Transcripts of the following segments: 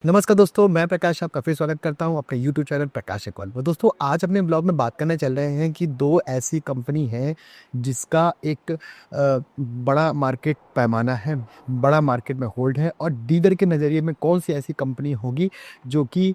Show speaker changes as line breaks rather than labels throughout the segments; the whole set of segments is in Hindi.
नमस्कार दोस्तों, मैं प्रकाश आपका फिर स्वागत करता हूं अपने यूट्यूब चैनल प्रकाश अग्रवाल पर। दोस्तों, आज अपने ब्लॉग में बात करने चल रहे हैं कि दो ऐसी कंपनी हैं जिसका एक बड़ा मार्केट पैमाना है, बड़ा मार्केट में होल्ड है और डीलर के नज़रिए में कौन सी ऐसी कंपनी होगी जो कि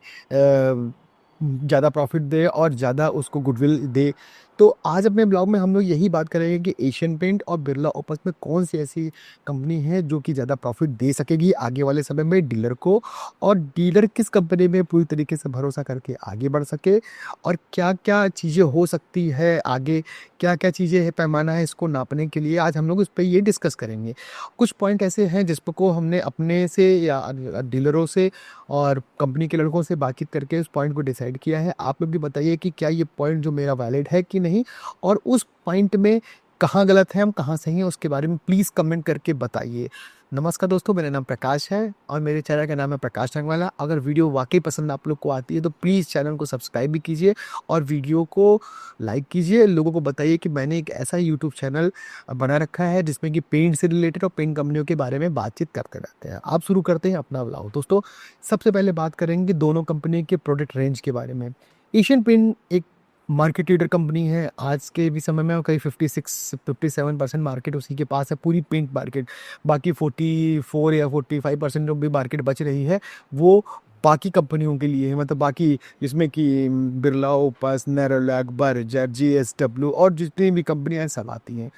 ज़्यादा प्रॉफिट दे और ज़्यादा उसको गुडविल दे। तो आज अपने ब्लॉग में हम लोग यही बात करेंगे कि एशियन पेंट और बिरला ओपस में कौन सी ऐसी कंपनी है जो कि ज़्यादा प्रॉफिट दे सकेगी आगे वाले समय में डीलर को, और डीलर किस कंपनी में पूरी तरीके से भरोसा करके आगे बढ़ सके, और क्या-क्या चीज़ें हो सकती है आगे, क्या-क्या चीज़ें हैं, पैमाना है इसको नापने के लिए। आज हम लोग इस पे ये डिस्कस करेंगे। कुछ पॉइंट ऐसे हैं जिस को हमने अपने से या डीलरों से और कंपनी के लड़कों से बातचीत करके उस पॉइंट को डिसाइड किया है। आप लोग भी बताइए कि क्या ये पॉइंट जो मेरा वैलिड है कि नहीं, और उस पॉइंट में कहाँ गलत है, हम कहाँ सही हैं, उसके बारे में प्लीज़ कमेंट करके बताइए। नमस्कार दोस्तों, मेरा नाम प्रकाश है और मेरे चैनल का नाम है प्रकाश रंगवाला। अगर वीडियो वाक़ई पसंद आप लोग को आती है तो प्लीज़ चैनल को सब्सक्राइब भी कीजिए और वीडियो को लाइक कीजिए। लोगों को बताइए कि मैंने एक ऐसा यूट्यूब चैनल बना रखा है जिसमें कि पेंट से रिलेटेड और पेंट कंपनियों के बारे में बातचीत करते रहते हैं। आप शुरू करते हैं अपना ब्लॉग। दोस्तों, सबसे पहले बात करेंगे दोनों कंपनी के प्रोडक्ट रेंज के बारे में। एशियन पेंट एक मार्केट लीडर कंपनी है आज के भी समय में, करीब 56-57% मार्केट उसी के पास है, पूरी पेंट मार्केट। बाकी 44 या 45% जो भी मार्केट बच रही है वो बाकी कंपनियों के लिए है, मतलब बाकी जिसमें कि Birla Opus, Nerolac, Berger, JSW और जितनी भी कंपनियां हैं सब आती हैं।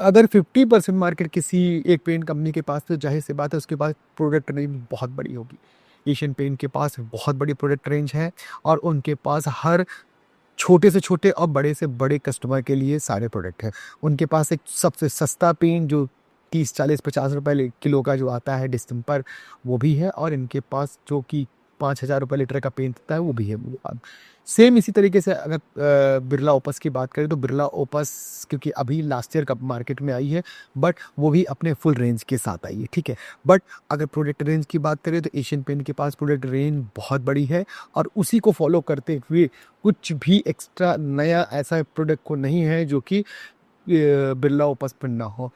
अगर 50% मार्केट किसी एक पेंट कंपनी के पास, तो जाहिर सी बात है उसके पास प्रोडक्ट रेंज बहुत बड़ी होगी। एशियन पेंट के पास बहुत बड़ी प्रोडक्ट रेंज है और उनके पास हर छोटे से छोटे और बड़े से बड़े कस्टमर के लिए सारे प्रोडक्ट हैं। उनके पास एक सबसे सस्ता पेन जो 30, 40, 50 रुपए किलो का जो आता है डिस्टेम्पर, वो भी है, और इनके पास जो कि 5,000 रुपये लीटर का पेन आता है वो भी है। अब सेम इसी तरीके से अगर बिरला ओपस की बात करें तो बिरला ओपस क्योंकि अभी लास्ट ईयर कब मार्केट में आई है, बट वो भी अपने फुल रेंज के साथ आई है, ठीक है। बट अगर प्रोडक्ट रेंज की बात करें तो एशियन पेंट के पास प्रोडक्ट रेंज बहुत बड़ी है और उसी को फॉलो करते हुए कुछ भी एक्स्ट्रा नया ऐसा प्रोडक्ट को नहीं है जो कि बिरला ओपस पर ना हो।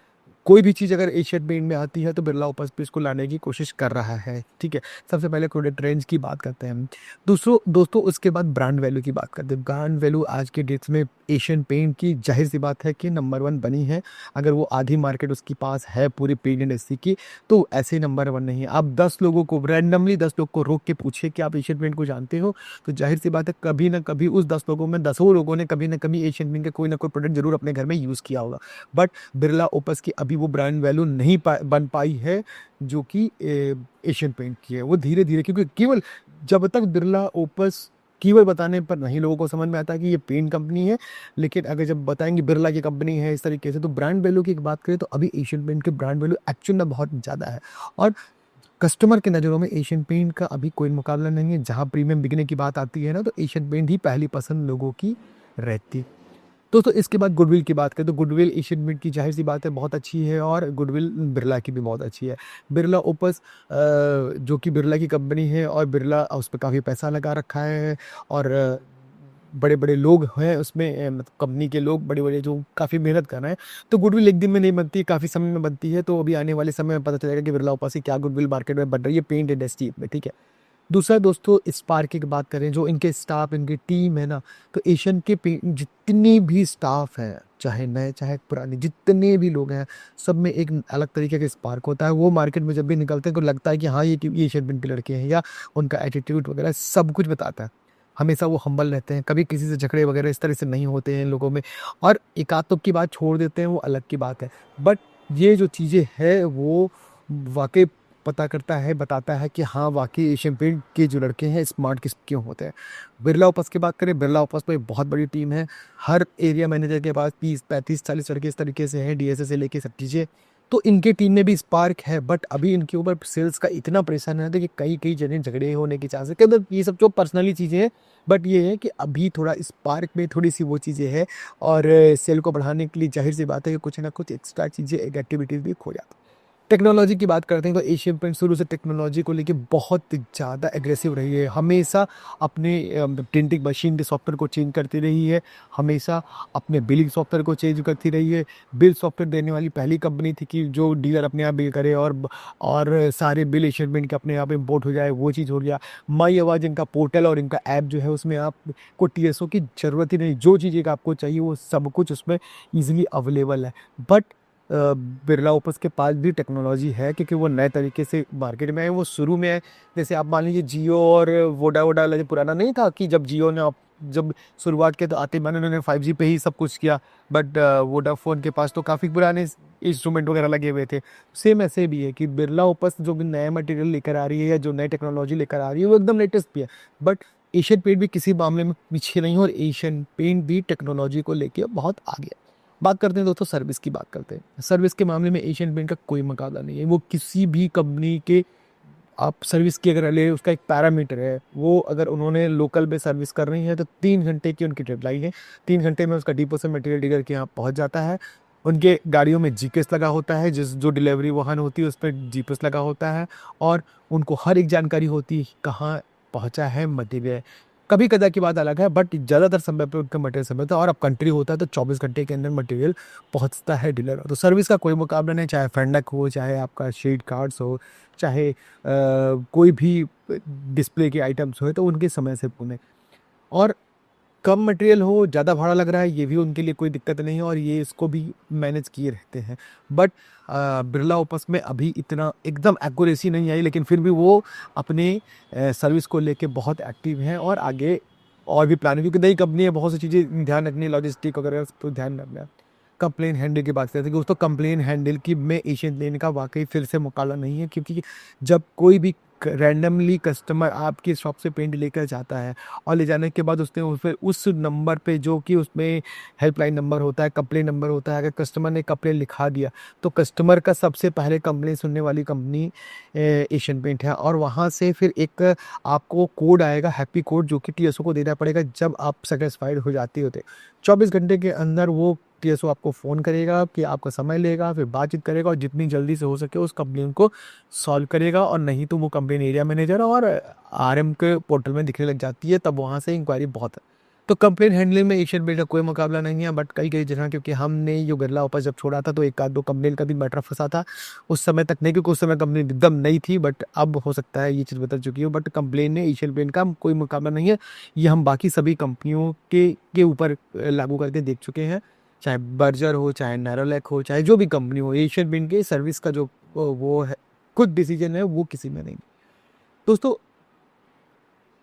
कोई भी चीज़ अगर एशियन पेंट में आती है तो बिरला ओपस पे इसको लाने की कोशिश कर रहा है, ठीक है। सबसे पहले प्रोडक्ट रेंज की बात करते हैं हम। दोस्तों उसके बाद ब्रांड वैल्यू की बात करते हैं। ब्रांड वैल्यू आज के डेट्स में एशियन पेंट की जाहिर सी बात है कि नंबर 1 बनी है। अगर वो आधी मार्केट उसके पास है पूरी पेंट इंडस्ट्री की, तो ऐसे नंबर 1 नहीं है। आप 10 लोगों को रैंडमली 10 लोग को रोक के पूछिए कि आप एशियन पेंट को जानते हो, तो जाहिर सी बात है कभी ना कभी उस 10 लोगों में 10 लोगों ने कभी ना कभी एशियन पेंट का कोई ना कोई प्रोडक्ट जरूर अपने घर में यूज़ किया होगा। बट बिरला ओपस की अभी वो ब्रांड वैल्यू नहीं बन पाई है जो कि एशियन पेंट की है। वो धीरे धीरे, क्योंकि केवल जब तक बिरला ओपस केवल बताने पर नहीं लोगों को समझ में आता कि ये पेंट कंपनी है, लेकिन अगर जब बताएंगे बिरला की कंपनी है इस तरीके से, तो ब्रांड वैल्यू की एक बात करें तो अभी एशियन पेंट के ब्रांड वैल्यू एक्चुअल में बहुत ज़्यादा है और कस्टमर के नज़रों में एशियन पेंट का अभी कोई मुकाबला नहीं है। जहाँ प्रीमियम बिकने की बात आती है ना, तो एशियन पेंट ही पहली पसंद लोगों की रहती। दोस्तों इसके बाद गुडविल की बात करें तो गुडविल एशियन पेंट की जाहिर सी बात है बहुत अच्छी है और गुडविल बिरला की भी बहुत अच्छी है। बिरला ओपस जो कि बिरला की कंपनी है और बिरला उस पर काफ़ी पैसा लगा रखा है और बड़े बड़े लोग हैं उसमें, मतलब कंपनी के लोग बड़े बड़े जो काफ़ी मेहनत कर रहे हैं। तो गुडविल एक दिन में नहीं बनती, काफ़ी समय में बनती है। तो अभी आने वाले समय में पता चलेगा कि बिरला ओपस की क्या गुडविल मार्केट में बन रही है पेंट इंडस्ट्री में, ठीक है। दूसरा दोस्तों स्पार्क की बात करें, जो इनके स्टाफ, इनकी टीम है ना, तो एशियन के जितनी भी स्टाफ हैं, चाहे नए चाहे पुराने, जितने भी लोग हैं, सब में एक अलग तरीके का स्पार्क होता है। वो मार्केट में जब भी निकलते हैं तो लगता है कि हाँ ये एशियन पेंट के लड़के हैं, या उनका एटीट्यूड वगैरह सब कुछ बताता है। हमेशा वो हम्बल रहते हैं, कभी किसी से झगड़े वगैरह इस तरह से नहीं होते हैं इन लोगों में, और एकाध तुक की बात छोड़ देते हैं, वो अलग की बात है। बट ये जो चीज़ें हैं वो वाकई पता करता है, बताता है कि हाँ वाकई एशियन पेंट के जो लड़के हैं स्मार्ट किस क्यों होते हैं। बिरला ओपस की बात करें, बिरला ओपस में बहुत बड़ी टीम है। हर एरिया मैनेजर के पास 30-35-40 लड़के इस तरीके से हैं, डीएसए से लेके सब चीज़ें। तो इनके टीम में भी स्पार्क है, बट अभी इनके ऊपर सेल्स का इतना प्रेशर है कि कई कई जगह झगड़े होने की चांस है। मतलब ये सब जो पर्सनली चीज़ें हैं, बट ये है कि अभी थोड़ा स्पार्क में थोड़ी सी वो चीज़ें हैं और सेल को बढ़ाने के लिए जाहिर सी बात है कि कुछ ना कुछ एक्स्ट्रा चीज़ें, एक्टिविटीज़ भी खो जाती है। टेक्नोलॉजी की बात करते हैं तो एशियन पेंट शुरू से टेक्नोलॉजी को लेके बहुत ज़्यादा एग्रेसिव रही है। हमेशा अपने प्रिंटिंग मशीन के सॉफ्टवेयर को चेंज करती रही है, हमेशा अपने बिलिंग सॉफ्टवेयर को चेंज करती रही है। बिल सॉफ्टवेयर देने वाली पहली कंपनी थी कि जो डीलर अपने आप बिल करे और सारे बिल एशियन पेंट के अपने आप इम्पोर्ट हो जाए, वो चीज़ हो गया। माई आवाज़ इनका पोर्टल और इनका ऐप जो है उसमें आपको टीएसओ की ज़रूरत ही नहीं, जो चीज़ें आपको चाहिए वो सब कुछ उसमें ईजिली अवेलेबल है। बट बिरला ओपस के पास भी टेक्नोलॉजी है क्योंकि वो नए तरीके से मार्केट में आए, वो शुरू में आए। जैसे आप मान लीजिए जियो और वोडा वाला जो पुराना नहीं था कि जब जियो ने जब शुरुआत के तो आते मैंने उन्होंने 5G पे ही सब कुछ किया, बट वोडाफोन के पास तो काफ़ी पुराने इंस्ट्रूमेंट वगैरह लगे हुए थे। सेम ऐसे भी है कि बिरला ओपस जो भी नया मटेरियल लेकर आ रही है या जो नई टेक्नोलॉजी लेकर आ रही है वो एकदम लेटेस्ट भी है। बट एशियन पेंट भी किसी मामले में पीछे नहीं है और एशियन पेंट भी टेक्नोलॉजी को लेके बहुत आगे है। बात करते हैं दोस्तों सर्विस की बात करते हैं। सर्विस के मामले में एशियन पेंट का कोई मुकाबला नहीं है। वो किसी भी कंपनी के आप सर्विस की अगर ले उसका एक पैरामीटर है, वो अगर उन्होंने लोकल में सर्विस कर रही है तो 3 घंटे की उनकी डेडलाइन है। 3 घंटे में उसका डिपो से मटेरियल डीलर के यहाँ पहुँच जाता है। उनके गाड़ियों में जीपीएस लगा होता है, जो डिलीवरी वाहन होती है उस पर जीपीएस लगा होता है और उनको हर एक जानकारी होती है कहाँ पहुँचा है मटेरियल। कभी कदा की बात अलग है बट ज़्यादातर समय पे उनका मटेरियल समय होता है और अब कंट्री होता है तो 24 घंटे के अंदर मटेरियल पहुंचता है डीलर। तो सर्विस का कोई मुकाबला नहीं, चाहे फेंडक हो, चाहे आपका शीट कार्ड्स हो, चाहे कोई भी डिस्प्ले के आइटम्स हो, तो उनके समय से पुणे। और कम मटेरियल हो, ज़्यादा भाड़ा लग रहा है, ये भी उनके लिए कोई दिक्कत नहीं है और ये इसको भी मैनेज किए रहते हैं। बट बिरला ओपस में अभी इतना एकदम एक्यूरेसी नहीं आई, लेकिन फिर भी वो अपने सर्विस को लेके बहुत एक्टिव हैं और आगे और भी प्लान है क्योंकि नई कंपनी है, बहुत सी चीज़ें ध्यान रखनी है, लॉजिस्टिक वगैरह तो ध्यान रखना है। कंप्लेन हैंडल की बात करते हैं कि दोस्तों कंप्लेन हैंडल की में एशियन पेंट का वाकई फिर से मुकाबला नहीं है क्योंकि जब कोई भी रैंडमली कस्टमर आपकी शॉप से पेंट लेकर जाता है और ले जाने के बाद उसने फिर उस नंबर पे जो कि उसमें हेल्पलाइन नंबर होता है, कंप्लेन नंबर होता है, अगर कस्टमर ने कंप्लेन लिखा दिया तो कस्टमर का सबसे पहले कंप्लेन सुनने वाली कंपनी एशियन पेंट है और वहाँ से फिर एक आपको कोड आएगा, हैप्पी कोड, जो कि टीएसओ को देना पड़ेगा जब आप सेटिस्फाइड हो जाते होते। 24 घंटे के अंदर वो टीएसओ आपको फ़ोन करेगा कि आपका समय लेगा, फिर बातचीत करेगा और जितनी जल्दी से हो सके उस कंप्लेन को सॉल्व करेगा और नहीं तो वो कंप्लेन एरिया मैनेजर और आरएम के पोर्टल में दिखने लग जाती है, तब वहाँ से इंक्वायरी बहुत है। तो कंप्लेन हैंडलिंग में एशियन पेंट का कोई मुकाबला नहीं है। बट कई जगह क्योंकि हमने जो बिरला ओपस जब छोड़ा था तो एक आध दो कंप्लेन का भी मैटर फंसा था, उस समय तक नहीं क्योंकि उस समय कंपनी एकदम नई थी, बट अब हो सकता है ये चीज़ बदल चुकी हो। बट कंप्लेन में एशियन पेंट का कोई मुकाबला नहीं है, ये हम बाकी सभी कंपनियों के ऊपर लागू करके देख चुके हैं, चाहे बर्जर हो, चाहे नैरोलैक हो, चाहे जो भी कंपनी हो। एशियन पेंट के सर्विस का जो वो है खुद डिसीजन है वो किसी में नहीं। दोस्तों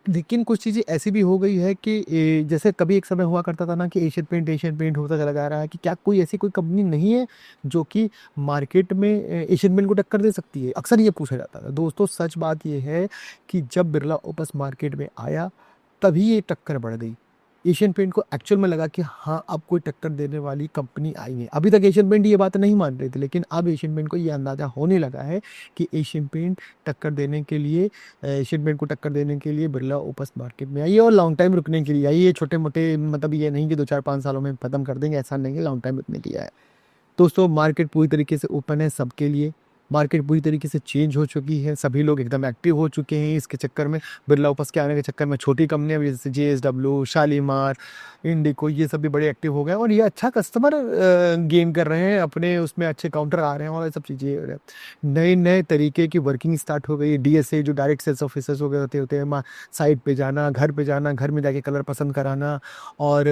लेकिन कुछ चीज़ें ऐसी भी हो गई है कि जैसे कभी एक समय हुआ करता था ना कि एशियन पेंट होता चला जा रहा है कि क्या कोई ऐसी कोई कंपनी नहीं है जो कि मार्केट में एशियन पेंट को टक्कर दे सकती है, अक्सर ये पूछा जाता था। दोस्तों सच बात ये है कि जब बिरला ओपस मार्केट में आया तभी ये टक्कर बढ़ गई। एशियन पेंट को एक्चुअल में लगा कि हाँ अब कोई टक्कर देने वाली कंपनी आई है। अभी तक एशियन पेंट ये बात नहीं मान रही थी, लेकिन अब एशियन पेंट को ये अंदाज़ा होने लगा है कि एशियन पेंट को टक्कर देने के लिए बिरला ओपस मार्केट में आई है और लॉन्ग टाइम रुकने के लिए आई है। छोटे मोटे मतलब ये नहीं कि 2 4 5 सालों में ख़त्म कर देंगे, ऐसा नहीं है, लॉन्ग टाइम रुकने के लिए है। दोस्तों मार्केट पूरी तरीके से ओपन है सबके लिए, मार्केट पूरी तरीके से चेंज हो चुकी है, सभी लोग एकदम एक्टिव हो चुके हैं इसके चक्कर में। बिरला ओपस के आने के चक्कर में छोटी कंपनियां जैसे जेएसडब्ल्यू, शालीमार, इंडिको, ये सब भी बड़े एक्टिव हो गए और ये अच्छा कस्टमर गेन कर रहे हैं, अपने उसमें अच्छे काउंटर आ रहे हैं और ये सब चीज़ें नए नए तरीके की वर्किंग स्टार्ट हो गई। डीएसए जो डायरेक्ट सेल्स ऑफिसर्स हो गए होते हैं, साइट पे जाना, घर पे जाना, घर में जाके कलर पसंद कराना और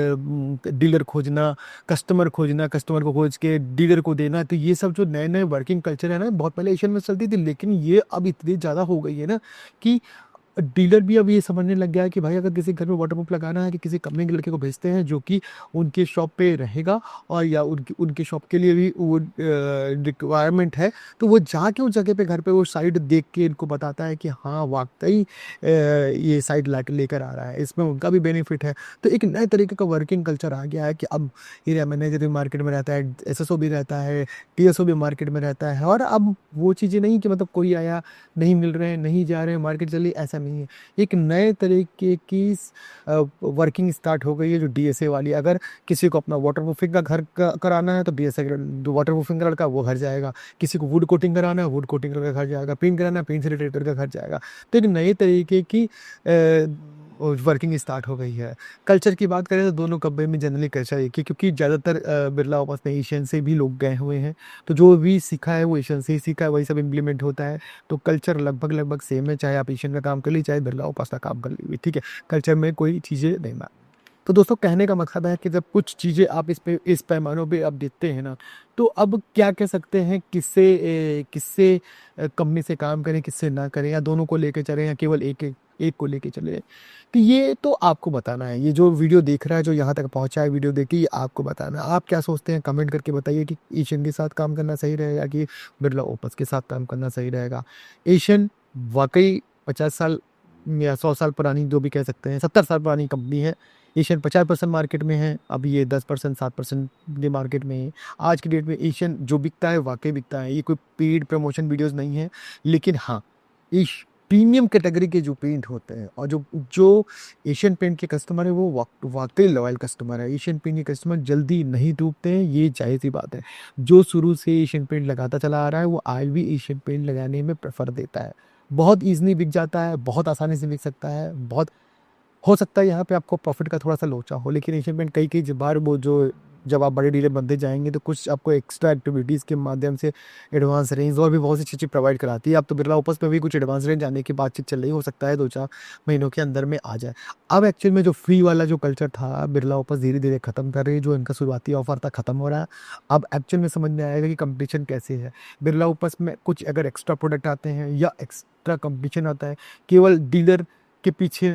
डीलर खोजना, कस्टमर खोजना, कस्टमर को खोज के डीलर को देना। तो ये सब जो नए नए वर्किंग कल्चर है ना, बहुत पहले एशियन में चलती थी, लेकिन ये अब इतनी ज़्यादा हो गई है ना कि डीलर भी अब ये समझने लग गया है कि भाई अगर किसी घर में वाटरप्रूफ लगाना है कि किसी कंपनी के लड़के को भेजते हैं जो कि उनके शॉप पे रहेगा और या उनके शॉप के लिए भी वो रिक्वायरमेंट है, तो वो जाके उस जगह पे घर पे वो साइट देख के इनको बताता है कि हाँ वाकई ये साइट लेकर आ रहा है, इसमें उनका भी बेनिफिट है। तो एक नए तरीके का वर्किंग कल्चर आ गया है कि अब एरिया मैनेजर भी मार्केट में रहता है, एसएसओ भी रहता है, टीएसओ भी मार्केट में रहता है और अब वो चीज़ें नहीं कि मतलब कोई आया नहीं मिल रहे हैं, नहीं जा रहे हैं, मार्केट चली, ऐसा ऐसा नहीं है। एक नए तरीके की वर्किंग स्टार्ट हो गई है जो डीएसए वाली। अगर किसी को अपना वाटर प्रूफिंग का घर कराना है तो डीएसए जो वाटर प्रूफिंग का लड़का वो घर जाएगा, किसी को वुड कोटिंग कराना है वुड कोटिंग का घर जाएगा, पेंट कराना है पेंट से रिलेटेड का घर जाएगा। तो एक नए तरीके की वर्किंग स्टार्ट हो गई है। कल्चर की बात करें तो दोनों कंपनी में जनरली कल्चर एक ही, क्योंकि ज़्यादातर बिरला ऑफिस में एशियन से भी लोग गए हुए हैं, तो जो भी सीखा है वो एशियन से ही सीखा है, वही सब इम्प्लीमेंट होता है। तो कल्चर लगभग लगभग सेम है, चाहे आप एशियन का काम कर लीजिए चाहे बिरला ऑफिस का काम कर लीजिए, ठीक है। कल्चर में कोई चीज़ें नहीं मार। तो दोस्तों कहने का मकसद है कि जब कुछ चीज़ें आप इस पैमानों पे आप देखते हैं ना, तो अब क्या कह सकते हैं, किससे कंपनी से काम करें किससे ना करें, या दोनों को लेके चलें या केवल एक को लेके चले, तो ये तो आपको बताना है। ये जो वीडियो देख रहा है, जो यहाँ तक पहुँचा है वीडियो देख के, ये आपको बताना है। आप क्या सोचते हैं कमेंट करके बताइए कि एशियन के साथ काम करना सही रहेगा कि बिरला ओपस के साथ काम करना सही रहेगा। एशियन वाकई 50 साल या 100 साल पुरानी, जो भी कह सकते हैं, 70 साल पुरानी कंपनी है। एशियन 50% मार्केट में है, अभी ये 10% 7% ये मार्केट में है। आज की डेट में एशियन जो बिकता है वाकई बिकता है। ये कोई पेड प्रमोशन वीडियोस नहीं है, लेकिन हाँ, इस प्रीमियम कैटेगरी के जो पेंट होते हैं और जो जो एशियन पेंट के कस्टमर है वो वाकई लॉयल कस्टमर है। एशियन पेंट के कस्टमर जल्दी नहीं डूबते हैं, ये जाहिर सी बात है। जो शुरू से एशियन पेंट लगाता चला आ रहा है वो आज भी एशियन पेंट लगाने में प्रेफर देता है। बहुत ईजिली बिक जाता है, बहुत आसानी से बिक सकता है, बहुत हो सकता है यहाँ पे आपको प्रॉफिट का थोड़ा सा लोचा हो, लेकिन एशियन पेंट कई बार वो जो जब आप बड़े डीलर बनते जाएंगे तो कुछ आपको एक्स्ट्रा एक्टिविटीज़ के माध्यम से एडवांस रेंज और भी बहुत सी चीज़ें प्रोवाइड कराती है। अब तो बिरला ओपस में भी कुछ एडवांस रेंज आने की बातचीत चल रही, हो सकता है 2-4 महीनों के अंदर में आ जाए। अब एक्चुअल में जो फ्री वाला जो कल्चर था बिरला ओपस धीरे धीरे खत्म कर रही है, जो इनका शुरुआती ऑफर था खत्म हो रहा है। अब एक्चुअल में समझ में आएगा कि कंपटीशन कैसे है। बिरला ओपस में कुछ अगर एक्स्ट्रा प्रोडक्ट आते हैं या एक्स्ट्रा कंपटीशन आता है, केवल डीलर के पीछे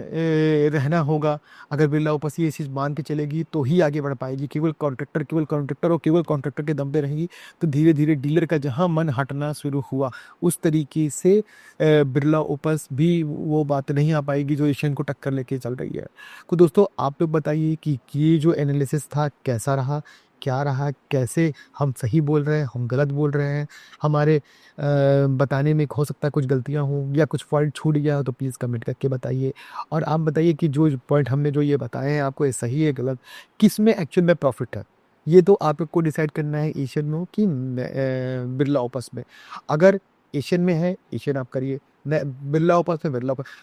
रहना होगा। अगर बिरला ओपस ये चीज़ मान के चलेगी तो ही आगे बढ़ पाएगी। केवल कॉन्ट्रैक्टर और केवल कॉन्ट्रैक्टर के दम पे रहेगी तो धीरे धीरे डीलर का जहाँ मन हटना शुरू हुआ, उस तरीके से बिरला ओपस भी वो बात नहीं आ पाएगी जो एशियन को टक्कर लेके चल रही है। तो दोस्तों आप लोग बताइए कि ये जो एनालिसिस था कैसा रहा, क्या रहा, कैसे हम सही बोल रहे हैं, हम गलत बोल रहे हैं, हमारे बताने में हो सकता है कुछ गलतियाँ हों या कुछ पॉइंट छूट गया हो तो प्लीज़ कमेंट करके बताइए। और आप बताइए कि जो पॉइंट हमने जो ये बताए हैं आपको ये सही है गलत, किस में एक्चुअल में प्रॉफिट है, ये तो आप लोग को डिसाइड करना है एशियन में हो कि बिरला ओपस में। अगर एशियन में है एशियन आप करिए, न बिरला ओपस में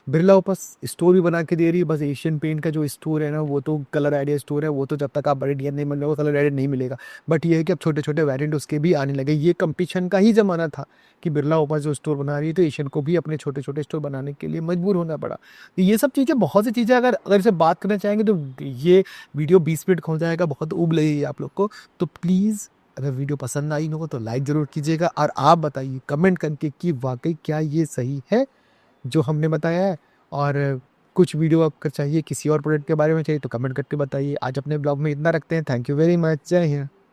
बिरला ओपस स्टोर भी बना के दे रही है। बस एशियन पेंट का जो स्टोर है ना वो तो कलर आइडिया स्टोर है, वो तो जब तक आप बड़े डीएन नहीं मिल रहे हो कलर आइडिया नहीं मिलेगा। बट ये है कि अब छोटे छोटे वेरिएंट उसके भी आने लगे। ये कंपटीशन का ही ज़माना था कि बिरला ओपस जो स्टोर बना रही है तो एशियन को भी अपने छोटे छोटे स्टोर बनाने के लिए मजबूर होना पड़ा। तो ये सब चीज़ें बहुत सी चीज़ें अगर अगर इसे बात करना चाहेंगे तो ये वीडियो 20 मिनट हो जाएगा, बहुत उब लगेगी आप लोग को। तो प्लीज़ अगर वीडियो पसंद आई हो तो लाइक ज़रूर कीजिएगा और आप बताइए कमेंट करके कि वाकई क्या ये सही है जो हमने बताया है। और कुछ वीडियो अगर चाहिए किसी और प्रोडक्ट के बारे में चाहिए तो कमेंट करके बताइए। आज अपने ब्लॉग में इतना रखते हैं। Thank you very much. जय हिंद।